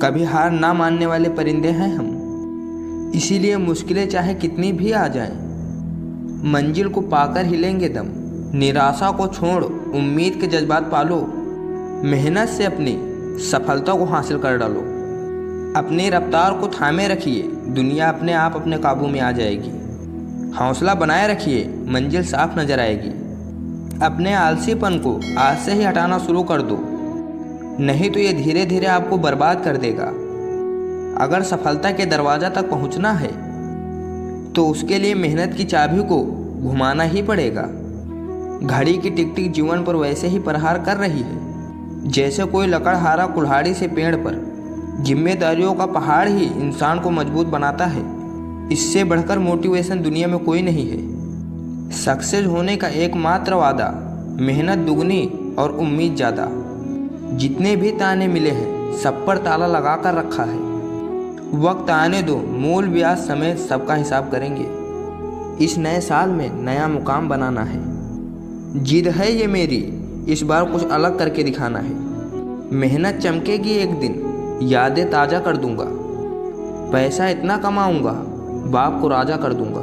कभी हार ना मानने वाले परिंदे हैं हम। इसीलिए मुश्किलें चाहे कितनी भी आ जाएं, मंजिल को पाकर हिलेंगे दम। निराशा को छोड़ उम्मीद के जज्बात पालो, मेहनत से अपनी सफलता को हासिल कर डालो। अपनी रफ्तार को थामे रखिए, दुनिया अपने आप अपने काबू में आ जाएगी। हौसला बनाए रखिए, मंजिल साफ नजर आएगी। अपने आलसीपन को आज से ही हटाना शुरू कर दो, नहीं तो ये धीरे धीरे आपको बर्बाद कर देगा। अगर सफलता के दरवाजा तक पहुंचना है तो उसके लिए मेहनत की चाबी को घुमाना ही पड़ेगा। घड़ी की टिक टिक जीवन पर वैसे ही प्रहार कर रही है जैसे कोई लकड़हारा कुल्हाड़ी से पेड़ पर। जिम्मेदारियों का पहाड़ ही इंसान को मजबूत बनाता है। इससे बढ़कर मोटिवेशन दुनिया में कोई नहीं है। सक्सेस होने का एकमात्र वादा मेहनत दुगनी और उम्मीद ज़्यादा। जितने भी ताने मिले हैं सब पर ताला लगा कर रखा है। वक्त आने दो, मूल ब्याज समेत सबका हिसाब करेंगे। इस नए साल में नया मुकाम बनाना है। जिद है ये मेरी, इस बार कुछ अलग करके दिखाना है। मेहनत चमकेगी एक दिन, यादें ताज़ा कर दूंगा। पैसा इतना कमाऊंगा, बाप को राजा कर दूंगा।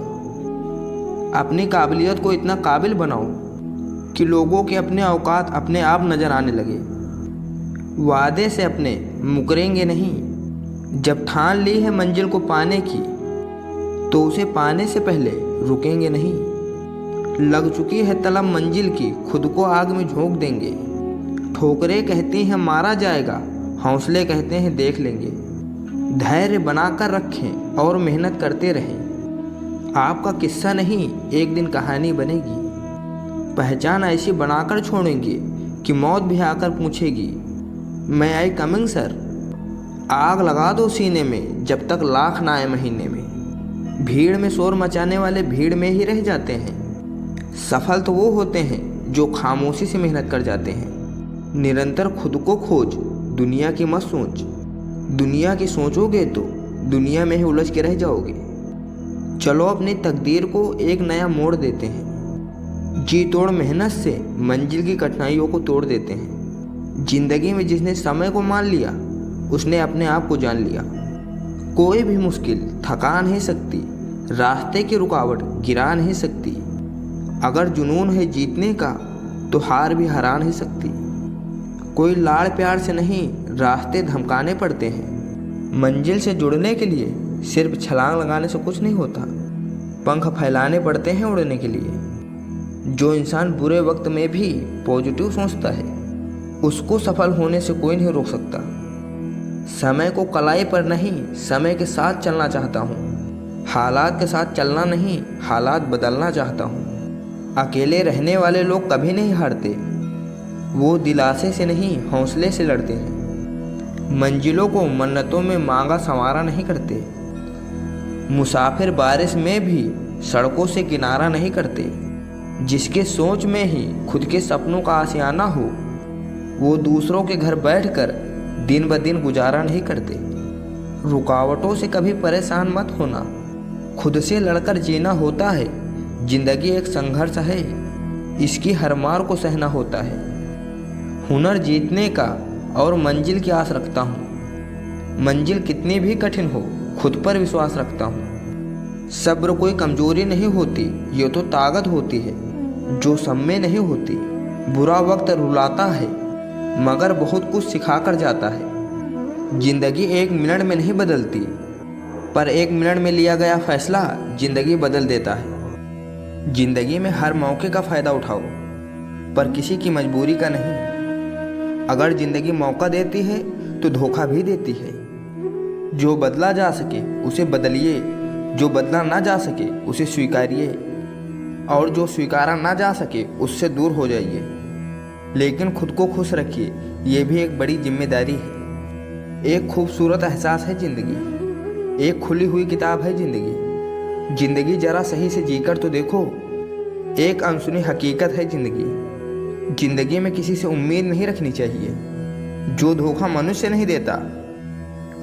अपनी काबिलियत को इतना काबिल बनाओ कि लोगों के अपने औकात अपने आप नज़र आने लगे। वादे से अपने मुकरेंगे नहीं। जब ठान ली है मंजिल को पाने की तो उसे पाने से पहले रुकेंगे नहीं। लग चुकी है तलब मंजिल की, खुद को आग में झोंक देंगे। ठोकरें कहती हैं मारा जाएगा, हौसले कहते हैं देख लेंगे। धैर्य बनाकर रखें और मेहनत करते रहें। आपका किस्सा नहीं एक दिन कहानी बनेगी। पहचान ऐसी बनाकर छोड़ेंगे कि मौत भी आकर पूछेगी, मैं आई कमिंग सर। आग लगा दो सीने में जब तक लाख ना आए महीने में। भीड़ में शोर मचाने वाले भीड़ में ही रह जाते हैं। सफल तो वो होते हैं जो खामोशी से मेहनत कर जाते हैं। निरंतर खुद को खोज, दुनिया की मत सोच। दुनिया की सोचोगे तो दुनिया में ही उलझ के रह जाओगे। चलो अपनी तकदीर को एक नया मोड़ देते हैं। जी तोड़ मेहनत से मंजिल की कठिनाइयों को तोड़ देते हैं। जिंदगी में जिसने समय को मान लिया उसने अपने आप को जान लिया। कोई भी मुश्किल थका नहीं सकती, रास्ते की रुकावट गिरा नहीं सकती। अगर जुनून है जीतने का तो हार भी हरा नहीं सकती। कोई लाड़ प्यार से नहीं, रास्ते धमकाने पड़ते हैं। मंजिल से जुड़ने के लिए सिर्फ छलांग लगाने से कुछ नहीं होता, पंख फैलाने पड़ते हैं उड़ने के लिए। जो इंसान बुरे वक्त में भी पॉजिटिव सोचता है उसको सफल होने से कोई नहीं रोक सकता। समय को कलाई पर नहीं, समय के साथ चलना चाहता हूँ। हालात के साथ चलना नहीं, हालात बदलना चाहता हूँ। अकेले रहने वाले लोग कभी नहीं हारते, वो दिलासे से नहीं हौसले से लड़ते हैं। मंजिलों को मन्नतों में मांगा संवारा नहीं करते। मुसाफिर बारिश में भी सड़कों से किनारा नहीं करते। जिसके सोच में ही खुद के सपनों का आशियाना हो वो दूसरों के घर बैठकर दिन ब दिन गुजारा नहीं करते। रुकावटों से कभी परेशान मत होना, खुद से लड़कर जीना होता है। जिंदगी एक संघर्ष है, इसकी हर मार को सहना होता है। हुनर जीतने का और मंजिल की आस रखता हूँ। मंजिल कितनी भी कठिन हो खुद पर विश्वास रखता हूँ। सब्र कोई कमजोरी नहीं होती, ये तो ताकत होती है जो सब में नहीं होती। बुरा वक्त रुलाता है मगर बहुत कुछ सिखा कर जाता है। जिंदगी एक मिनट में नहीं बदलती, पर एक मिनट में लिया गया फैसला जिंदगी बदल देता है। जिंदगी में हर मौके का फ़ायदा उठाओ, पर किसी की मजबूरी का नहीं। अगर जिंदगी मौका देती है तो धोखा भी देती है। जो बदला जा सके उसे बदलिए, जो बदला ना जा सके उसे स्वीकारिए, और जो स्वीकारा ना जा सके उससे दूर हो जाइए। लेकिन खुद को खुश रखिए, ये भी एक बड़ी जिम्मेदारी है। एक खूबसूरत एहसास है ज़िंदगी, एक खुली हुई किताब है ज़िंदगी। जिंदगी जरा सही से जीकर तो देखो, एक अनसुनी हकीकत है जिंदगी। जिंदगी में किसी से उम्मीद नहीं रखनी चाहिए। जो धोखा मनुष्य नहीं देता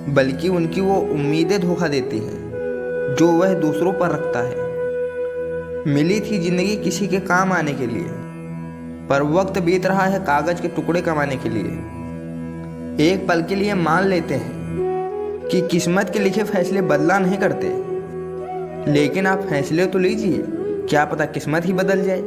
बल्कि उनकी वो उम्मीदें धोखा देती हैं जो वह दूसरों पर रखता है। मिली थी जिंदगी किसी के काम आने के लिए, पर वक्त बीत रहा है कागज के टुकड़े कमाने के लिए। एक पल के लिए मान लेते हैं कि किस्मत के लिखे फैसले बदला नहीं करते, लेकिन आप फैसले तो लीजिए, क्या पता किस्मत ही बदल जाए।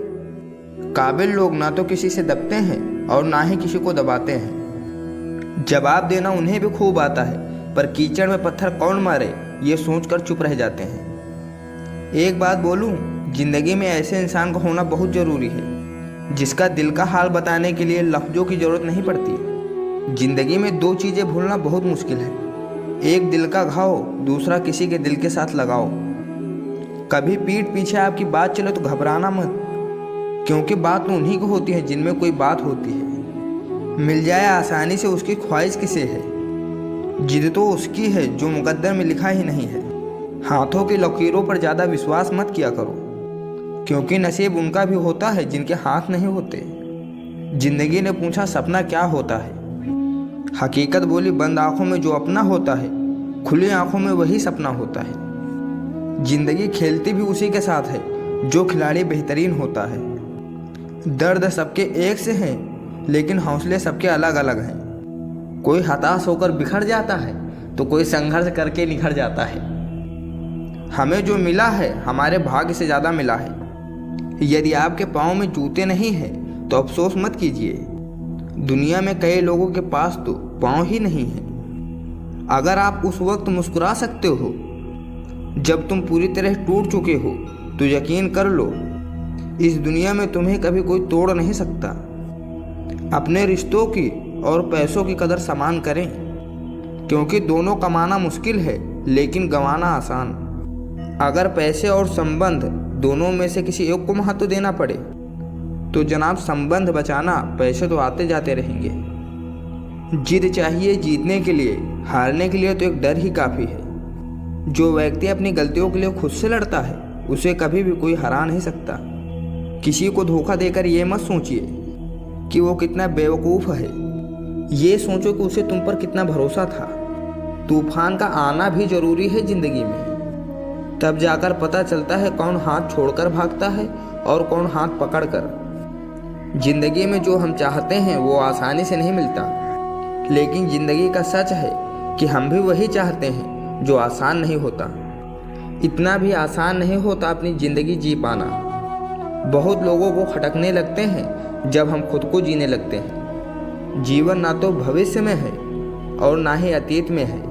काबिल लोग ना तो किसी से दबते हैं और ना ही किसी को दबाते हैं। जवाब देना उन्हें भी खूब आता है, पर कीचड़ में पत्थर कौन मारे ये सोचकर चुप रह जाते हैं। एक बात बोलूं, जिंदगी में ऐसे इंसान का होना बहुत ज़रूरी है जिसका दिल का हाल बताने के लिए लफ्ज़ों की ज़रूरत नहीं पड़ती। जिंदगी में दो चीज़ें भूलना बहुत मुश्किल है, एक दिल का घाव, दूसरा किसी के दिल के साथ लगाओ। कभी पीठ पीछे आपकी बात चले तो घबराना मत, क्योंकि बात तो उन्हीं को होती है जिनमें कोई बात होती है। मिल जाए आसानी से उसकी ख्वाहिश किसे है, जिद तो उसकी है जो मुकद्दर में लिखा ही नहीं है। हाथों की लकीरों पर ज़्यादा विश्वास मत किया करो, क्योंकि नसीब उनका भी होता है जिनके हाथ नहीं होते। जिंदगी ने पूछा सपना क्या होता है, हकीकत बोली बंद आंखों में जो अपना होता है, खुली आंखों में वही सपना होता है। जिंदगी खेलती भी उसी के साथ है जो खिलाड़ी बेहतरीन होता है। दर्द सबके एक से हैं, लेकिन हौसले सबके अलग अलग हैं। कोई हताश होकर बिखर जाता है तो कोई संघर्ष करके निखर जाता है। हमें जो मिला है हमारे भाग्य से ज़्यादा मिला है। यदि आपके पाँव में जूते नहीं हैं तो अफसोस मत कीजिए, दुनिया में कई लोगों के पास तो पाँव ही नहीं है। अगर आप उस वक्त मुस्कुरा सकते हो जब तुम पूरी तरह टूट चुके हो, तो यकीन कर लो इस दुनिया में तुम्हें कभी कोई तोड़ नहीं सकता। अपने रिश्तों की और पैसों की कदर समान करें, क्योंकि दोनों कमाना मुश्किल है लेकिन गंवाना आसान। अगर पैसे और संबंध दोनों में से किसी एक को महत्व देना पड़े तो जनाब संबंध बचाना, पैसे तो आते जाते रहेंगे। जिद चाहिए जीतने के लिए, हारने के लिए तो एक डर ही काफ़ी है। जो व्यक्ति अपनी गलतियों के लिए खुद से लड़ता है उसे कभी भी कोई हरा नहीं सकता। किसी को धोखा देकर ये मत सोचिए कि वो कितना बेवकूफ़ है, ये सोचो कि उसे तुम पर कितना भरोसा था। तूफान का आना भी ज़रूरी है ज़िंदगी में, तब जाकर पता चलता है कौन हाथ छोड़कर भागता है और कौन हाथ पकड़कर। ज़िंदगी में जो हम चाहते हैं वो आसानी से नहीं मिलता, लेकिन ज़िंदगी का सच है कि हम भी वही चाहते हैं जो आसान नहीं होता। इतना भी आसान नहीं होता अपनी ज़िंदगी जी पाना। बहुत लोगों को खटकने लगते हैं जब हम खुद को जीने लगते हैं। जीवन ना तो भविष्य में है और ना ही अतीत में है।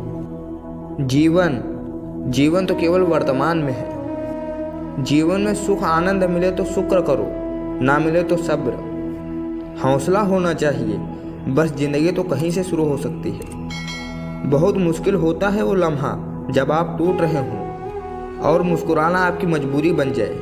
जीवन तो केवल वर्तमान में है। जीवन में सुख आनंद मिले तो शुक्र करो, ना मिले तो सब्र। हौसला होना चाहिए, बस ज़िंदगी तो कहीं से शुरू हो सकती है। बहुत मुश्किल होता है वो लम्हा जब आप टूट रहे हों और मुस्कुराना आपकी मजबूरी बन जाए।